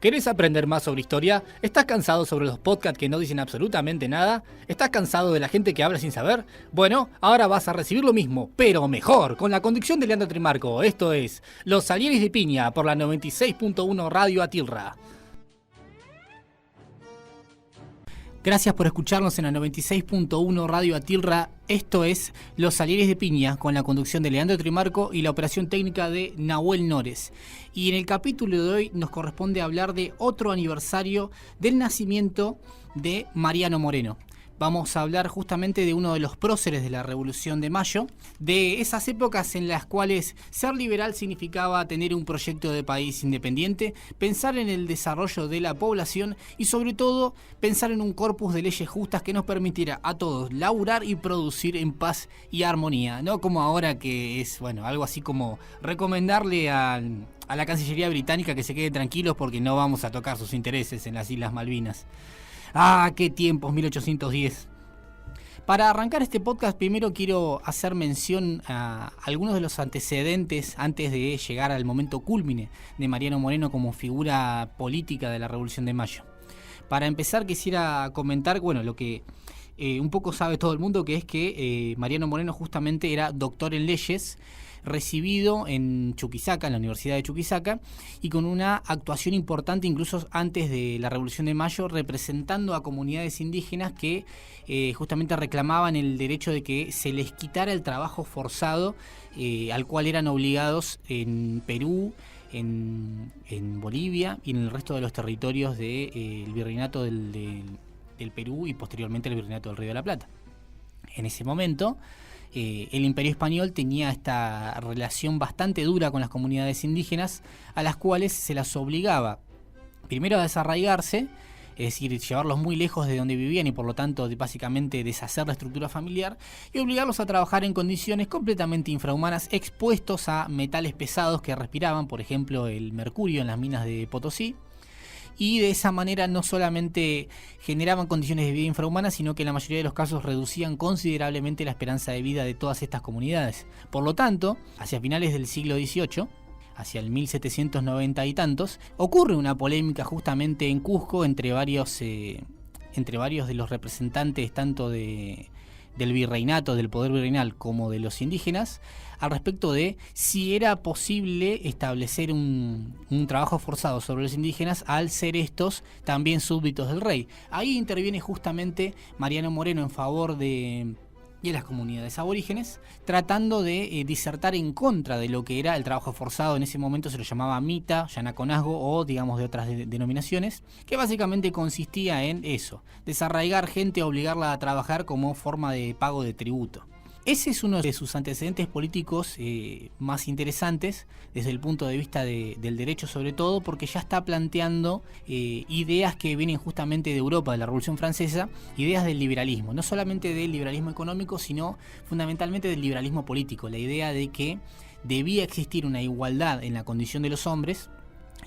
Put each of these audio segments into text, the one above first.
¿Querés aprender más sobre historia? ¿Estás cansado sobre los podcasts que no dicen absolutamente nada? ¿Estás cansado de la gente que habla sin saber? Bueno, ahora vas a recibir lo mismo, pero mejor, con la conducción de Leandro Trimarco. Esto es Los Salieres de Piña por la 96.1 Radio Atilra. Gracias por escucharnos en la 96.1 Radio Atilra. Esto es Los Salieres de Piña, con la conducción de Leandro Trimarco y la operación técnica de Nahuel Nores. Y en el capítulo de hoy nos corresponde hablar de otro aniversario del nacimiento de Mariano Moreno. Vamos a hablar justamente de uno de los próceres de la Revolución de Mayo, de esas épocas en las cuales ser liberal significaba tener un proyecto de país independiente, pensar en el desarrollo de la población y sobre todo pensar en un corpus de leyes justas que nos permitiera a todos laburar y producir en paz y armonía. No como ahora que es, algo así como recomendarle a la Cancillería británica que se quede tranquilos porque no vamos a tocar sus intereses en las Islas Malvinas. ¡Ah, qué tiempos, 1810! Para arrancar este podcast, primero quiero hacer mención a algunos de los antecedentes antes de llegar al momento cúlmine de Mariano Moreno como figura política de la Revolución de Mayo. Para empezar, quisiera comentar, lo que un poco sabe todo el mundo, que es que Mariano Moreno justamente era doctor en leyes, recibido en Chuquisaca, en la Universidad de Chuquisaca, y con una actuación importante incluso antes de la Revolución de Mayo, representando a comunidades indígenas que justamente reclamaban el derecho de que se les quitara el trabajo forzado al cual eran obligados en Perú, en Bolivia y en el resto de los territorios del virreinato del Perú y posteriormente el virreinato del Río de la Plata. En ese momento el Imperio Español tenía esta relación bastante dura con las comunidades indígenas, a las cuales se las obligaba primero a desarraigarse, es decir, llevarlos muy lejos de donde vivían y por lo tanto básicamente deshacer la estructura familiar, y obligarlos a trabajar en condiciones completamente infrahumanas, expuestos a metales pesados que respiraban, por ejemplo el mercurio en las minas de Potosí. Y de esa manera no solamente generaban condiciones de vida infrahumanas, sino que en la mayoría de los casos reducían considerablemente la esperanza de vida de todas estas comunidades. Por lo tanto, hacia finales del siglo XVIII, hacia el 1790 y tantos, ocurre una polémica justamente en Cusco entre varios de los representantes tanto del virreinato, del poder virreinal, como de los indígenas, al respecto de si era posible establecer un trabajo forzado sobre los indígenas al ser estos también súbditos del rey. Ahí interviene justamente Mariano Moreno en favor de las comunidades aborígenes, tratando de disertar en contra de lo que era el trabajo forzado. En ese momento se lo llamaba mita, llanaconazgo o digamos de otras denominaciones, que básicamente consistía en eso, desarraigar gente, obligarla a trabajar como forma de pago de tributo. Ese es uno de sus antecedentes políticos más interesantes desde el punto de vista del derecho, sobre todo porque ya está planteando ideas que vienen justamente de Europa, de la Revolución Francesa, ideas del liberalismo, no solamente del liberalismo económico, sino fundamentalmente del liberalismo político, la idea de que debía existir una igualdad en la condición de los hombres,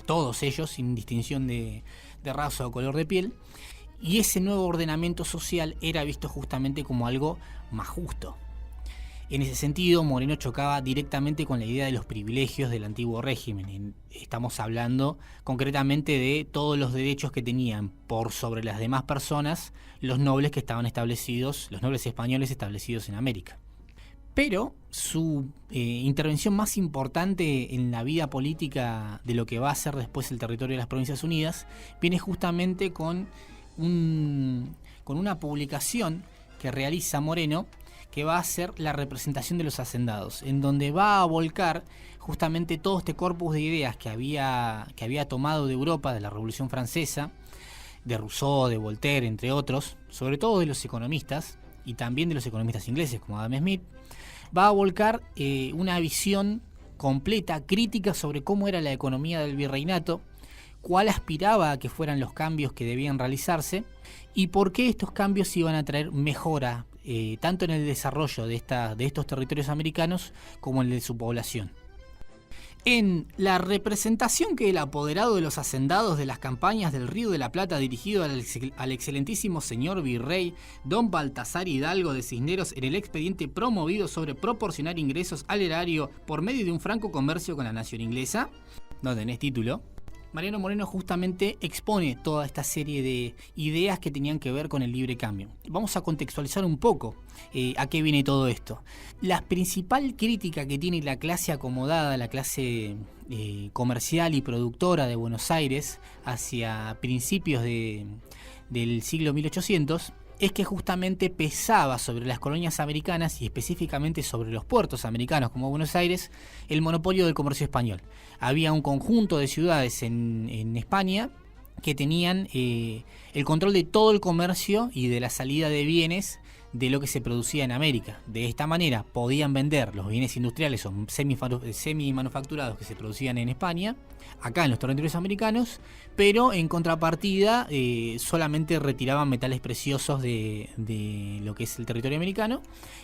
todos ellos sin distinción de raza o color de piel, y ese nuevo ordenamiento social era visto justamente como algo más justo. En ese sentido, Moreno chocaba directamente con la idea de los privilegios del antiguo régimen. Estamos hablando concretamente de todos los derechos que tenían por sobre las demás personas los nobles que estaban establecidos, los nobles españoles establecidos en América. Pero su intervención más importante en la vida política de lo que va a ser después el territorio de las Provincias Unidas viene justamente con una publicación que realiza Moreno, que va a ser la representación de los hacendados, en donde va a volcar justamente todo este corpus de ideas que había tomado de Europa, de la Revolución Francesa, de Rousseau, de Voltaire, entre otros, sobre todo de los economistas, y también de los economistas ingleses como Adam Smith. Va a volcar una visión completa, crítica sobre cómo era la economía del virreinato, cuál aspiraba a que fueran los cambios que debían realizarse, y por qué estos cambios iban a traer mejora tanto en el desarrollo de estos territorios americanos como en el de su población. En la representación que el apoderado de los hacendados de las campañas del Río de la Plata dirigido al excelentísimo señor virrey don Baltasar Hidalgo de Cisneros en el expediente promovido sobre proporcionar ingresos al erario por medio de un franco comercio con la nación inglesa, no tenés título, Mariano Moreno justamente expone toda esta serie de ideas que tenían que ver con el libre cambio. Vamos a contextualizar un poco a qué viene todo esto. La principal crítica que tiene la clase acomodada, la clase comercial y productora de Buenos Aires hacia principios del siglo 1800 es que justamente pesaba sobre las colonias americanas y específicamente sobre los puertos americanos como Buenos Aires el monopolio del comercio español. Había un conjunto de ciudades en España que tenían el control de todo el comercio y de la salida de bienes de lo que se producía en América. De esta manera podían vender los bienes industriales o semi-manufacturados que se producían en España, acá en los territorios americanos, pero en contrapartida solamente retiraban metales preciosos de lo que es el territorio americano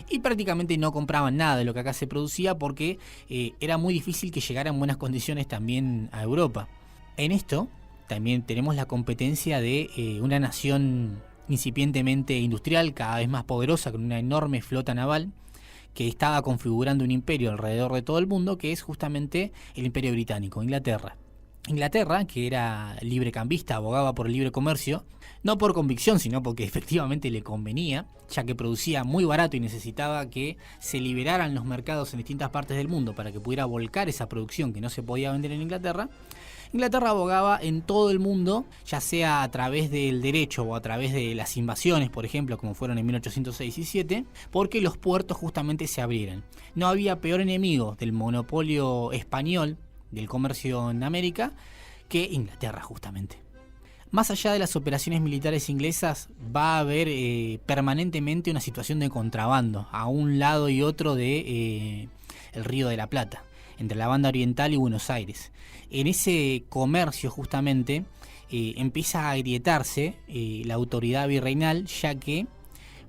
y prácticamente no compraban nada de lo que acá se producía porque era muy difícil que llegara en buenas condiciones también a Europa. En esto también tenemos la competencia de una nación incipientemente industrial, cada vez más poderosa, con una enorme flota naval que estaba configurando un imperio alrededor de todo el mundo, que es justamente el Imperio Británico, Inglaterra. Inglaterra, que era librecambista, abogaba por el libre comercio, no por convicción, sino porque efectivamente le convenía, ya que producía muy barato y necesitaba que se liberaran los mercados en distintas partes del mundo para que pudiera volcar esa producción que no se podía vender en Inglaterra. Inglaterra abogaba en todo el mundo, ya sea a través del derecho o a través de las invasiones, por ejemplo, como fueron en 1806 y 7, porque los puertos justamente se abrieran. No había peor enemigo del monopolio español del comercio en América que Inglaterra justamente. Más allá de las operaciones militares inglesas, va a haber permanentemente una situación de contrabando a un lado y otro de el Río de la Plata, entre la banda oriental y Buenos Aires. En ese comercio justamente empieza a agrietarse la autoridad virreinal, ya que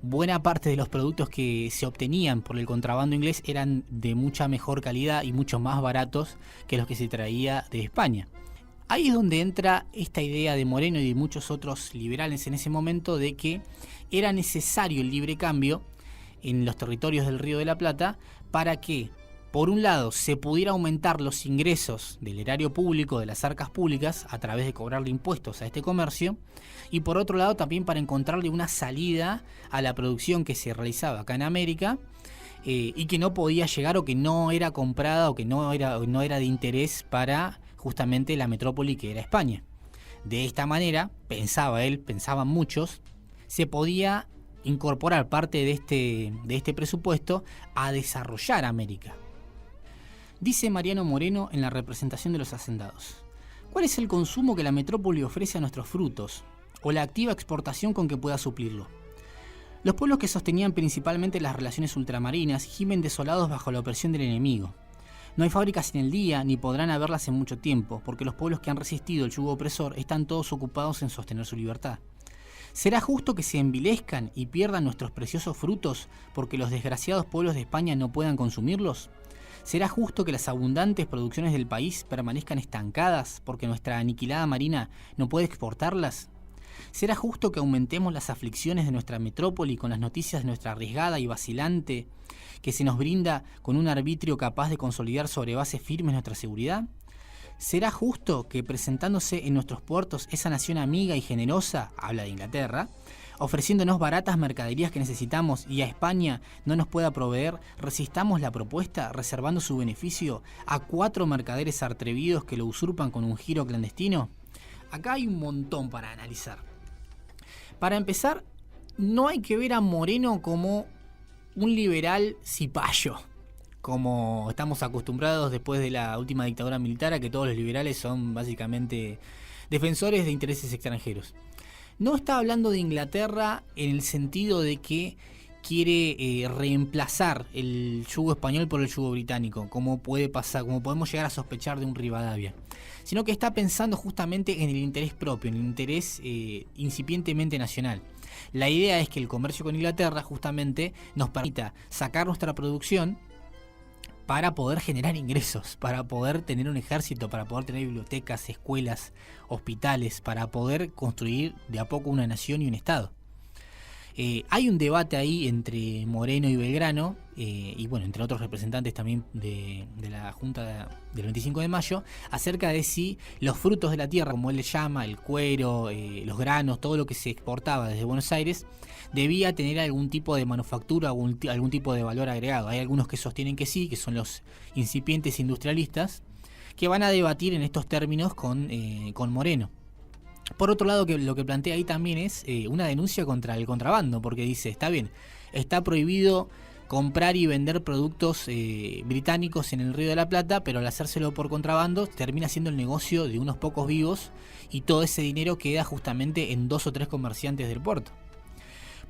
buena parte de los productos que se obtenían por el contrabando inglés eran de mucha mejor calidad y mucho más baratos que los que se traía de España. Ahí es donde entra esta idea de Moreno y de muchos otros liberales en ese momento de que era necesario el libre cambio en los territorios del Río de la Plata para que, por un lado, se pudiera aumentar los ingresos del erario público, de las arcas públicas, a través de cobrarle impuestos a este comercio, y por otro lado también para encontrarle una salida a la producción que se realizaba acá en América y que no podía llegar o que no era comprada o que no era de interés para justamente la metrópoli que era España. De esta manera, pensaba él, pensaban muchos, se podía incorporar parte de este presupuesto a desarrollar América. Dice Mariano Moreno en la representación de los hacendados: ¿cuál es el consumo que la metrópoli ofrece a nuestros frutos, o la activa exportación con que pueda suplirlo? Los pueblos que sostenían principalmente las relaciones ultramarinas gimen desolados bajo la opresión del enemigo. No hay fábricas en el día, ni podrán haberlas en mucho tiempo, porque los pueblos que han resistido el yugo opresor están todos ocupados en sostener su libertad. ¿Será justo que se envilezcan y pierdan nuestros preciosos frutos porque los desgraciados pueblos de España no puedan consumirlos? ¿Será justo que las abundantes producciones del país permanezcan estancadas porque nuestra aniquilada marina no puede exportarlas? ¿Será justo que aumentemos las aflicciones de nuestra metrópoli con las noticias de nuestra arriesgada y vacilante que se nos brinda con un arbitrio capaz de consolidar sobre bases firmes nuestra seguridad? ¿Será justo que presentándose en nuestros puertos esa nación amiga y generosa, habla de Inglaterra, ofreciéndonos baratas mercaderías que necesitamos y a España no nos pueda proveer, resistamos la propuesta reservando su beneficio a 4 mercaderes atrevidos que lo usurpan con un giro clandestino? Acá hay un montón para analizar. Para empezar, no hay que ver a Moreno como un liberal cipayo, como estamos acostumbrados después de la última dictadura militar a que todos los liberales son básicamente defensores de intereses extranjeros. No está hablando de Inglaterra en el sentido de que quiere reemplazar el yugo español por el yugo británico, como puede pasar, como podemos llegar a sospechar de un Rivadavia, sino que está pensando justamente en el interés propio, en el interés incipientemente nacional. La idea es que el comercio con Inglaterra justamente nos permita sacar nuestra producción para poder generar ingresos, para poder tener un ejército, para poder tener bibliotecas, escuelas, hospitales, para poder construir de a poco una nación y un estado. Hay un debate ahí entre Moreno y Belgrano, y bueno, entre otros representantes también de la Junta del 25 de mayo, acerca de si los frutos de la tierra, como él le llama, el cuero, los granos, todo lo que se exportaba desde Buenos Aires, debía tener algún tipo de manufactura, algún tipo de valor agregado. Hay algunos que sostienen que sí, que son los incipientes industrialistas, que van a debatir en estos términos con Moreno. Por otro lado, lo que plantea ahí también es una denuncia contra el contrabando, porque dice, está bien, está prohibido comprar y vender productos británicos en el Río de la Plata, pero al hacérselo por contrabando termina siendo el negocio de unos pocos vivos y todo ese dinero queda justamente en 2 o 3 comerciantes del puerto.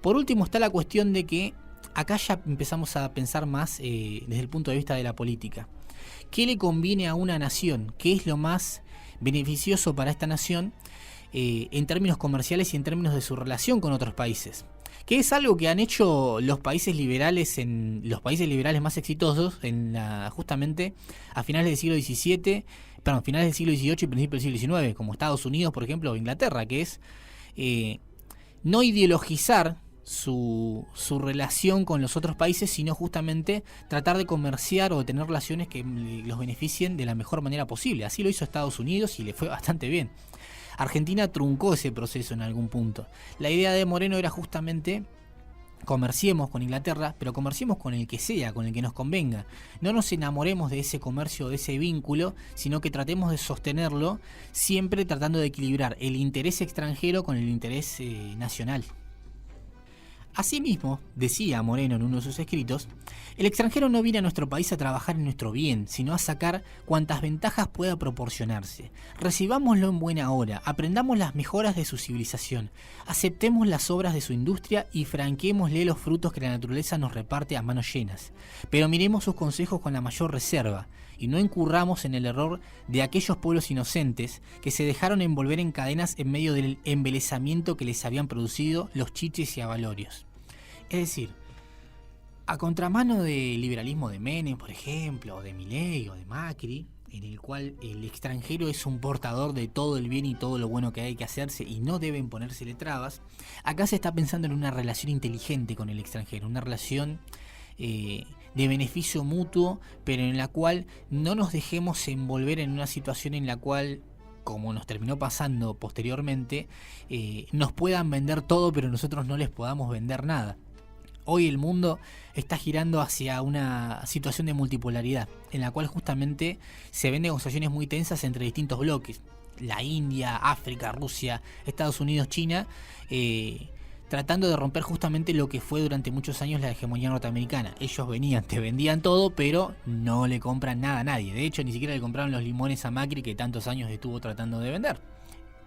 Por último está la cuestión de que acá ya empezamos a pensar más desde el punto de vista de la política. ¿Qué le conviene a una nación? ¿Qué es lo más beneficioso para esta nación en términos comerciales y en términos de su relación con otros países? Que es algo que han hecho los países liberales, más exitosos justamente a finales del siglo XVII, finales del siglo XVIII y principios del siglo XIX, como Estados Unidos, por ejemplo, o Inglaterra, que es no ideologizar su relación con los otros países, sino justamente tratar de comerciar o de tener relaciones que los beneficien de la mejor manera posible. Así lo hizo Estados Unidos y le fue bastante bien. Argentina truncó ese proceso en algún punto. La idea de Moreno era justamente comerciemos con Inglaterra, pero comerciemos con el que sea, con el que nos convenga. No nos enamoremos de ese comercio, de ese vínculo, sino que tratemos de sostenerlo, siempre tratando de equilibrar el interés extranjero con el interés nacional. Asimismo, decía Moreno en uno de sus escritos, el extranjero no viene a nuestro país a trabajar en nuestro bien, sino a sacar cuantas ventajas pueda proporcionarse. Recibámoslo en buena hora, aprendamos las mejoras de su civilización, aceptemos las obras de su industria y franquémosle los frutos que la naturaleza nos reparte a manos llenas. Pero miremos sus consejos con la mayor reserva, y no incurramos en el error de aquellos pueblos inocentes que se dejaron envolver en cadenas en medio del embelesamiento que les habían producido los chiches y avalorios. Es decir, a contramano del liberalismo de Menem, por ejemplo, o de Milei o de Macri, en el cual el extranjero es un portador de todo el bien y todo lo bueno que hay que hacerse y no deben ponérsele trabas, acá se está pensando en una relación inteligente con el extranjero, una relación de beneficio mutuo, pero en la cual no nos dejemos envolver en una situación en la cual, como nos terminó pasando posteriormente, nos puedan vender todo pero nosotros no les podamos vender nada. Hoy el mundo está girando hacia una situación de multipolaridad, en la cual justamente se ven negociaciones muy tensas entre distintos bloques. La India, África, Rusia, Estados Unidos, China, tratando de romper justamente lo que fue durante muchos años la hegemonía norteamericana. Ellos te vendían todo, pero no le compran nada a nadie. De hecho, ni siquiera le compraron los limones a Macri, que tantos años estuvo tratando de vender.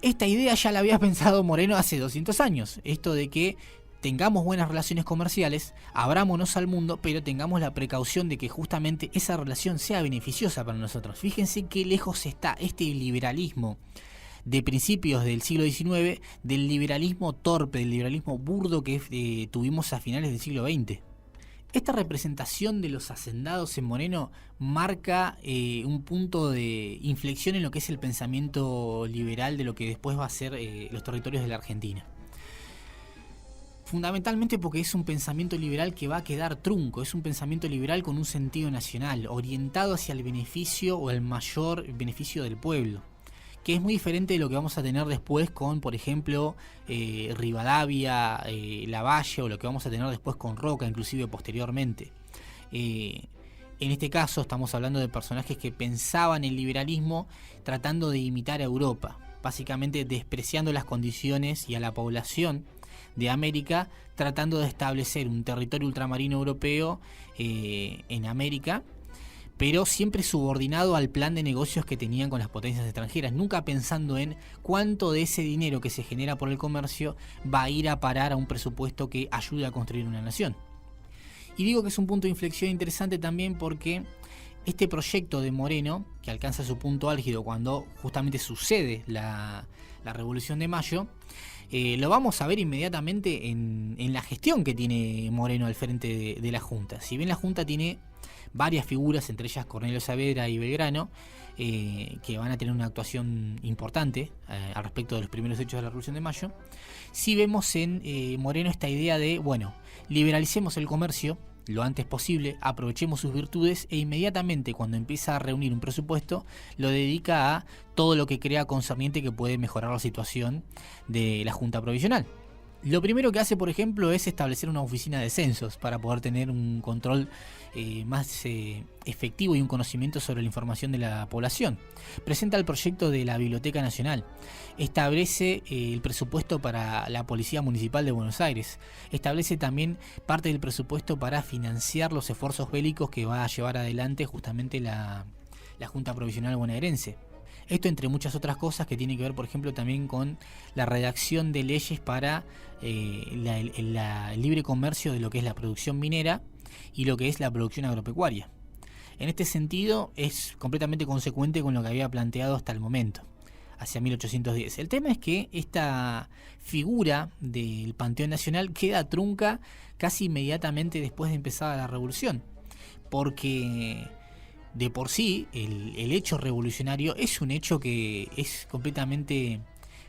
Esta idea ya la había pensado Moreno hace 200 años. Esto de que tengamos buenas relaciones comerciales, abrámonos al mundo, pero tengamos la precaución de que justamente esa relación sea beneficiosa para nosotros. Fíjense qué lejos está este liberalismo de principios del siglo XIX, del liberalismo torpe, del liberalismo burdo que tuvimos a finales del siglo XX. Esta representación de los hacendados en Moreno marca un punto de inflexión en lo que es el pensamiento liberal de lo que después va a ser los territorios de la Argentina. Fundamentalmente porque es un pensamiento liberal que va a quedar trunco, es un pensamiento liberal con un sentido nacional, orientado hacia el beneficio o el mayor beneficio del pueblo, que es muy diferente de lo que vamos a tener después con, por ejemplo, Rivadavia, Lavalle, o lo que vamos a tener después con Roca, inclusive posteriormente. En este caso estamos hablando de personajes que pensaban el liberalismo tratando de imitar a Europa, básicamente despreciando las condiciones y a la población de América, tratando de establecer un territorio ultramarino europeo en América, pero siempre subordinado al plan de negocios que tenían con las potencias extranjeras, nunca pensando en cuánto de ese dinero que se genera por el comercio va a ir a parar a un presupuesto que ayude a construir una nación. Y digo que es un punto de inflexión interesante también porque este proyecto de Moreno, que alcanza su punto álgido cuando justamente sucede la Revolución de Mayo, lo vamos a ver inmediatamente en la gestión que tiene Moreno al frente de la Junta. Si bien la Junta tiene varias figuras, entre ellas Cornelio Saavedra y Belgrano, que van a tener una actuación importante al respecto de los primeros hechos de la Revolución de Mayo, sí vemos en Moreno esta idea de, bueno, liberalicemos el comercio lo antes posible, aprovechemos sus virtudes e inmediatamente cuando empieza a reunir un presupuesto lo dedica a todo lo que crea concerniente que puede mejorar la situación de la Junta Provisional. Lo primero que hace, por ejemplo, es establecer una oficina de censos para poder tener un control más efectivo y un conocimiento sobre la información de la población. Presenta el proyecto de la Biblioteca Nacional. Establece el presupuesto para la Policía Municipal de Buenos Aires. Establece también parte del presupuesto para financiar los esfuerzos bélicos que va a llevar adelante justamente la Junta Provisional bonaerense. Esto entre muchas otras cosas que tiene que ver, por ejemplo, también con la redacción de leyes para el libre comercio de lo que es la producción minera y lo que es la producción agropecuaria. En este sentido es completamente consecuente con lo que había planteado hasta el momento, hacia 1810. El tema es que esta figura del Panteón Nacional queda trunca casi inmediatamente después de empezar la Revolución, porque de por sí el hecho revolucionario es un hecho que es completamente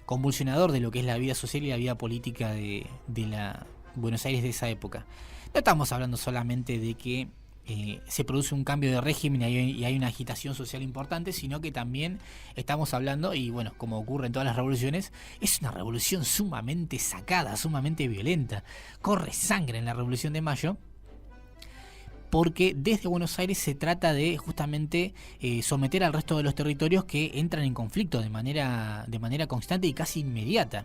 convulsionador de lo que es la vida social y la vida política de la Buenos Aires de esa época. No estamos hablando solamente de que se produce un cambio de régimen y hay una agitación social importante, sino que también estamos hablando, y bueno, como ocurre en todas las revoluciones, es una revolución sumamente sacada, sumamente violenta. Corre sangre en la Revolución de Mayo, porque desde Buenos Aires se trata de justamente someter al resto de los territorios que entran en conflicto de manera constante y casi inmediata.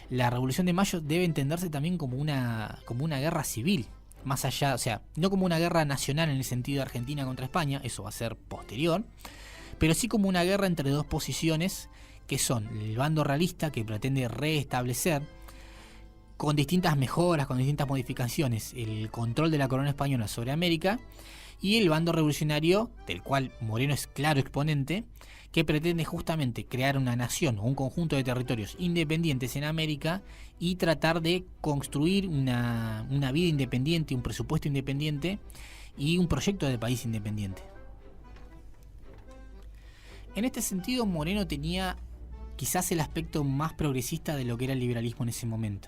La Revolución de Mayo debe entenderse también como una guerra civil, más allá, o sea, no como una guerra nacional en el sentido de Argentina contra España, eso va a ser posterior, pero sí como una guerra entre dos posiciones que son el bando realista, que pretende restablecer con distintas mejoras, con distintas modificaciones, el control de la corona española sobre América, y el bando revolucionario, del cual Moreno es claro exponente, que pretende justamente crear una nación o un conjunto de territorios independientes en América y tratar de construir una vida independiente, un presupuesto independiente y un proyecto de país independiente. En este sentido, Moreno tenía quizás el aspecto más progresista de lo que era el liberalismo en ese momento,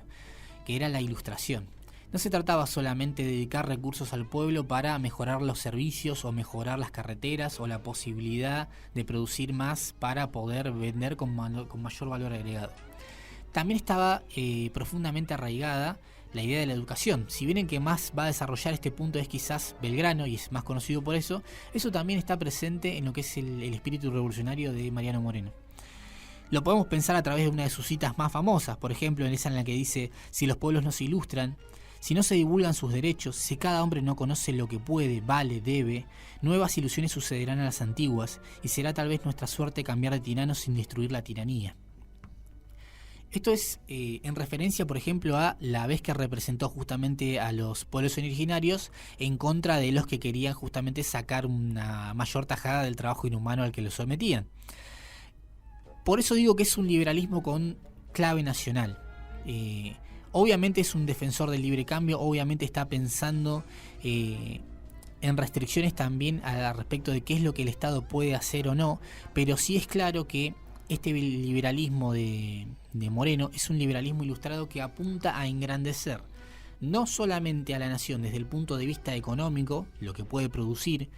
que era la ilustración. No se trataba solamente de dedicar recursos al pueblo para mejorar los servicios o mejorar las carreteras o la posibilidad de producir más para poder vender con mayor valor agregado. También estaba profundamente arraigada la idea de la educación. Si bien el que más va a desarrollar este punto es quizás Belgrano y es más conocido por eso, eso también está presente en lo que es el espíritu revolucionario de Mariano Moreno. Lo podemos pensar a través de una de sus citas más famosas, por ejemplo en esa en la que dice: si los pueblos no se ilustran, si no se divulgan sus derechos, si cada hombre no conoce lo que puede, vale, debe, nuevas ilusiones sucederán a las antiguas y será tal vez nuestra suerte cambiar de tiranos sin destruir la tiranía. Esto es en referencia, por ejemplo, a la vez que representó justamente a los pueblos originarios en contra de los que querían justamente sacar una mayor tajada del trabajo inhumano al que los sometían. Por eso digo que es un liberalismo con clave nacional. Obviamente es un defensor del libre cambio, obviamente está pensando en restricciones también al respecto de qué es lo que el Estado puede hacer o no, pero sí es claro que este liberalismo de Moreno es un liberalismo ilustrado que apunta a engrandecer no solamente a la nación desde el punto de vista económico, lo que puede producir,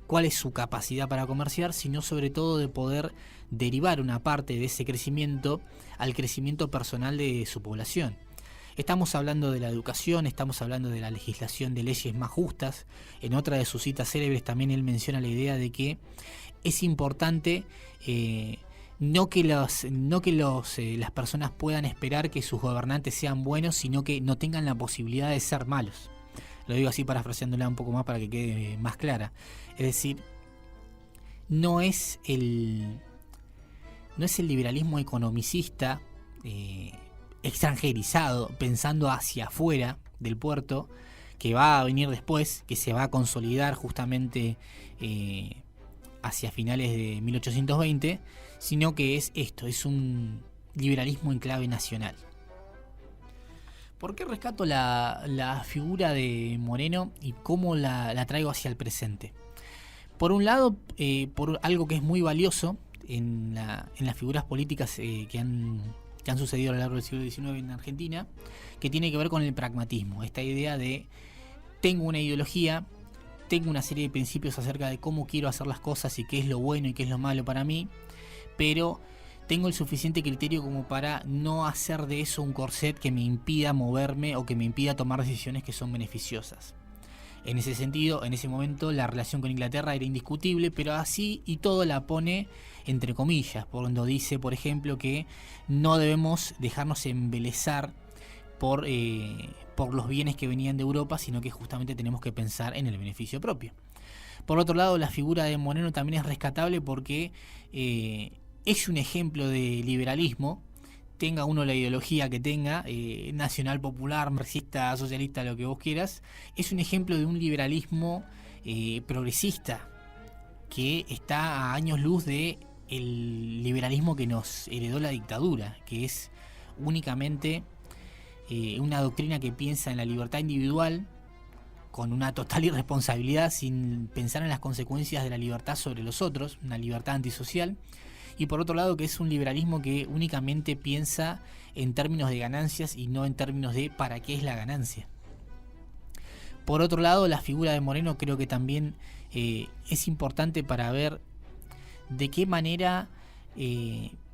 cuál es su capacidad para comerciar, sino sobre todo de poder derivar una parte de ese crecimiento al crecimiento personal de su población. Estamos hablando de la educación, estamos hablando de la legislación de leyes más justas. En otra de sus citas célebres también él menciona la idea de que es importante no que las personas puedan esperar que sus gobernantes sean buenos, sino que no tengan la posibilidad de ser malos. Lo digo así parafraseándola un poco más para que quede más clara. Es decir, no es el liberalismo economicista extranjerizado, pensando hacia afuera del puerto, que va a venir después, que se va a consolidar justamente hacia finales de 1820, sino que es esto, es un liberalismo en clave nacional. ¿Por qué rescato la figura de Moreno y cómo la traigo hacia el presente? Por un lado, por algo que es muy valioso en las figuras políticas que han sucedido a lo largo del siglo XIX en Argentina, que tiene que ver con el pragmatismo, esta idea de tengo una ideología, tengo una serie de principios acerca de cómo quiero hacer las cosas y qué es lo bueno y qué es lo malo para mí, pero tengo el suficiente criterio como para no hacer de eso un corset que me impida moverme o que me impida tomar decisiones que son beneficiosas. En ese sentido, en ese momento, la relación con Inglaterra era indiscutible, pero así y todo la pone entre comillas, cuando dice, por ejemplo, que no debemos dejarnos embelesar por los bienes que venían de Europa, sino que justamente tenemos que pensar en el beneficio propio. Por otro lado, la figura de Moreno también es rescatable porque es un ejemplo de liberalismo, tenga uno la ideología que tenga, nacional, popular, marxista, socialista, lo que vos quieras, es un ejemplo de un liberalismo progresista que está a años luz de el liberalismo que nos heredó la dictadura, que es únicamente una doctrina que piensa en la libertad individual con una total irresponsabilidad, sin pensar en las consecuencias de la libertad sobre los otros, una libertad antisocial. Y por otro lado, que es un liberalismo que únicamente piensa en términos de ganancias y no en términos de para qué es la ganancia. Por otro lado, la figura de Moreno creo que también es importante para ver de qué manera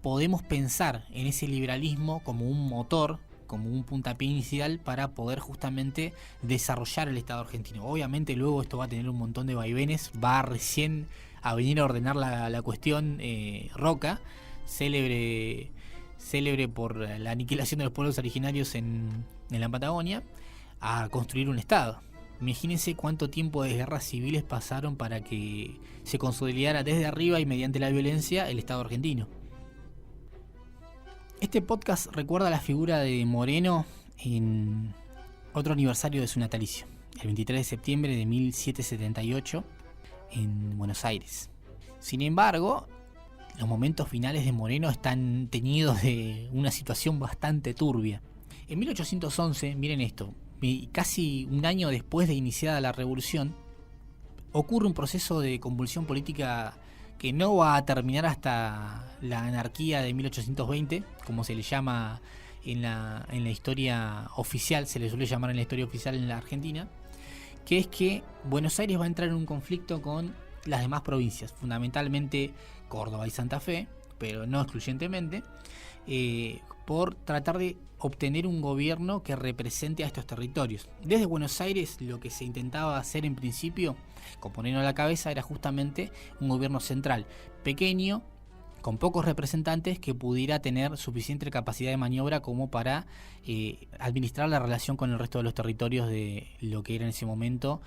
podemos pensar en ese liberalismo como un motor, como un puntapié inicial para poder justamente desarrollar el Estado argentino. Obviamente luego esto va a tener un montón de vaivenes, va recién a venir a ordenar la cuestión Roca, célebre por la aniquilación de los pueblos originarios en la Patagonia, a construir un Estado. Imagínense cuánto tiempo de guerras civiles pasaron para que se consolidara desde arriba y mediante la violencia el Estado argentino. Este podcast recuerda la figura de Moreno en otro aniversario de su natalicio, el 23 de septiembre de 1778 en Buenos Aires. Sin embargo, los momentos finales de Moreno están teñidos de una situación bastante turbia. En 1811, miren esto, casi un año después de iniciada la revolución, ocurre un proceso de convulsión política que no va a terminar hasta la anarquía de 1820, como se le llama en la historia oficial, se le suele llamar en la historia oficial en la Argentina, que es que Buenos Aires va a entrar en un conflicto con las demás provincias, fundamentalmente Córdoba y Santa Fe, pero no excluyentemente, por tratar de obtener un gobierno que represente a estos territorios. Desde Buenos Aires lo que se intentaba hacer en principio, con Moreno a la cabeza, era justamente un gobierno central, pequeño, con pocos representantes, que pudiera tener suficiente capacidad de maniobra como para administrar la relación con el resto de los territorios de lo que era en ese momento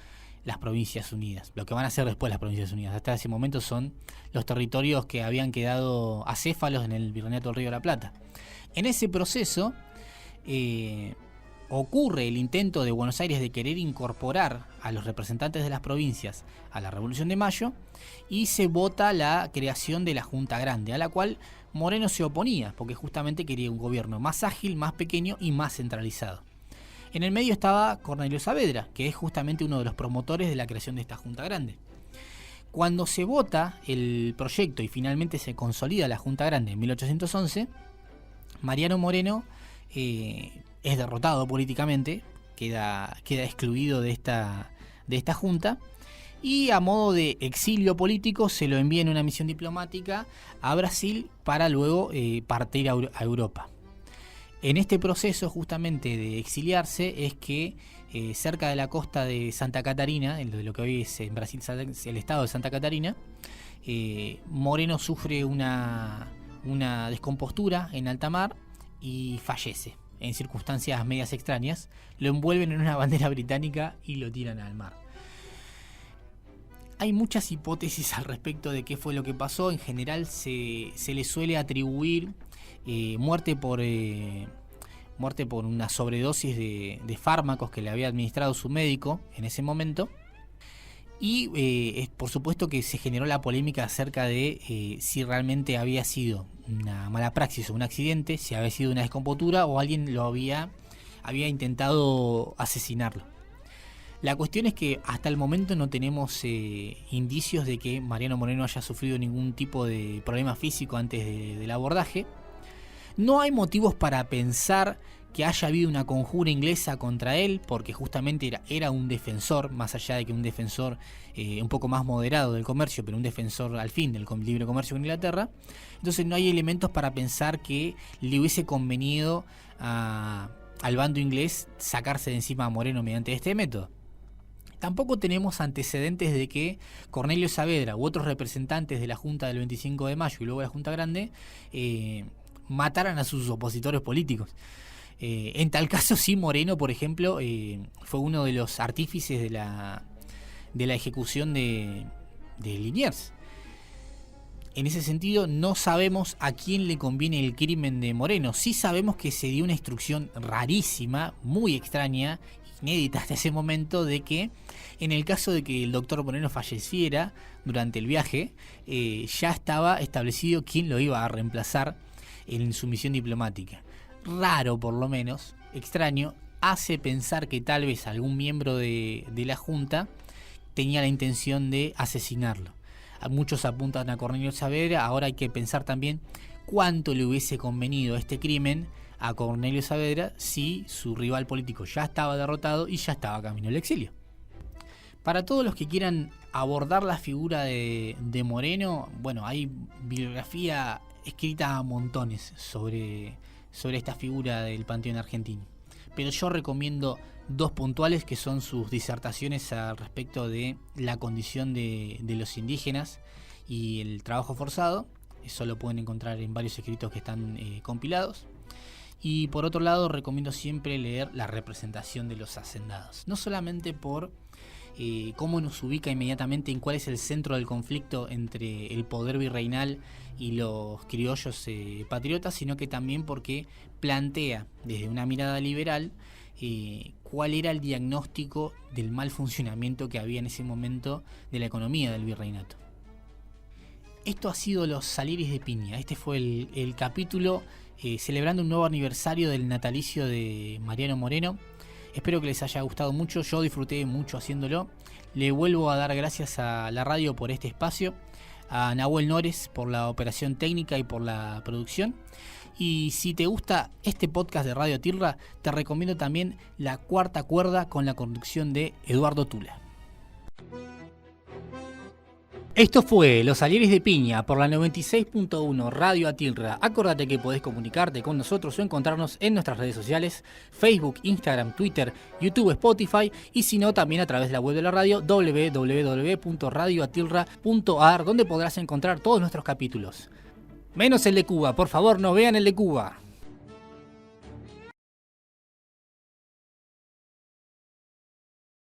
las Provincias Unidas, lo que van a ser después las Provincias Unidas. Hasta ese momento son los territorios que habían quedado acéfalos en el Virreinato del Río de la Plata. En ese proceso ocurre el intento de Buenos Aires de querer incorporar a los representantes de las provincias a la Revolución de Mayo y se vota la creación de la Junta Grande, a la cual Moreno se oponía porque justamente quería un gobierno más ágil, más pequeño y más centralizado. En el medio estaba Cornelio Saavedra, que es justamente uno de los promotores de la creación de esta Junta Grande. Cuando se vota el proyecto y finalmente se consolida la Junta Grande en 1811, Mariano Moreno es derrotado políticamente, queda excluido de esta junta, y a modo de exilio político se lo envía en una misión diplomática a Brasil para luego partir a Europa. En este proceso justamente de exiliarse es que cerca de la costa de Santa Catarina, de lo que hoy es en Brasil el estado de Santa Catarina, Moreno sufre una descompostura en alta mar y fallece en circunstancias medias extrañas. Lo envuelven en una bandera británica y lo tiran al mar. Hay muchas hipótesis al respecto de qué fue lo que pasó. En general se le suele atribuir muerte muerte por una sobredosis de fármacos que le había administrado su médico en ese momento. Y por supuesto que se generó la polémica acerca de si realmente había sido una mala praxis o un accidente, si había sido una descompostura o alguien lo había intentado asesinarlo. La cuestión es que hasta el momento no tenemos indicios de que Mariano Moreno haya sufrido ningún tipo de problema físico antes del abordaje. No hay motivos para pensar que haya habido una conjura inglesa contra él, porque justamente era un defensor, más allá de que un defensor un poco más moderado del comercio, pero un defensor al fin del libre comercio con Inglaterra. Entonces no hay elementos para pensar que le hubiese convenido al bando inglés sacarse de encima a Moreno mediante este método. Tampoco tenemos antecedentes de que Cornelio Saavedra u otros representantes de la Junta del 25 de mayo y luego de la Junta Grande mataran a sus opositores políticos. En tal caso, sí, Moreno, por ejemplo, fue uno de los artífices de la ejecución de Liniers. En ese sentido, no sabemos a quién le conviene el crimen de Moreno. Sí sabemos que se dio una instrucción rarísima, muy extraña, inédita hasta ese momento, de que en el caso de que el doctor Moreno falleciera durante el viaje, ya estaba establecido quién lo iba a reemplazar en su misión diplomática. Raro, por lo menos, extraño, hace pensar que tal vez algún miembro de la Junta tenía la intención de asesinarlo. Muchos apuntan a Cornelio Saavedra. Ahora hay que pensar también cuánto le hubiese convenido este crimen a Cornelio Saavedra si su rival político ya estaba derrotado y ya estaba camino al exilio. Para todos los que quieran abordar la figura de Moreno, bueno, hay bibliografía escrita a montones sobre esta figura del panteón argentino. Pero yo recomiendo dos puntuales, que son sus disertaciones al respecto de la condición de los indígenas y el trabajo forzado. Eso lo pueden encontrar en varios escritos que están compilados. Y por otro lado, recomiendo siempre leer La representación de los hacendados. No solamente por cómo nos ubica inmediatamente en cuál es el centro del conflicto entre el poder virreinal y los criollos patriotas, sino que también porque plantea desde una mirada liberal cuál era el diagnóstico del mal funcionamiento que había en ese momento de la economía del virreinato. Esto ha sido Los Salieres de Piña. Este fue el capítulo celebrando un nuevo aniversario del natalicio de Mariano Moreno. Espero que les haya gustado mucho, yo disfruté mucho haciéndolo. Le vuelvo a dar gracias a la radio por este espacio, a Nahuel Nores por la operación técnica y por la producción. Y si te gusta este podcast de Radio Tilra, te recomiendo también La Cuarta Cuerda, con la conducción de Eduardo Tula. Esto fue Los Salieres de Piña por la 96.1 Radio Atilra. Acordate que podés comunicarte con nosotros o encontrarnos en nuestras redes sociales: Facebook, Instagram, Twitter, YouTube, Spotify, y si no, también a través de la web de la radio, www.radioatilra.ar, donde podrás encontrar todos nuestros capítulos. Menos el de Cuba, por favor, no vean el de Cuba.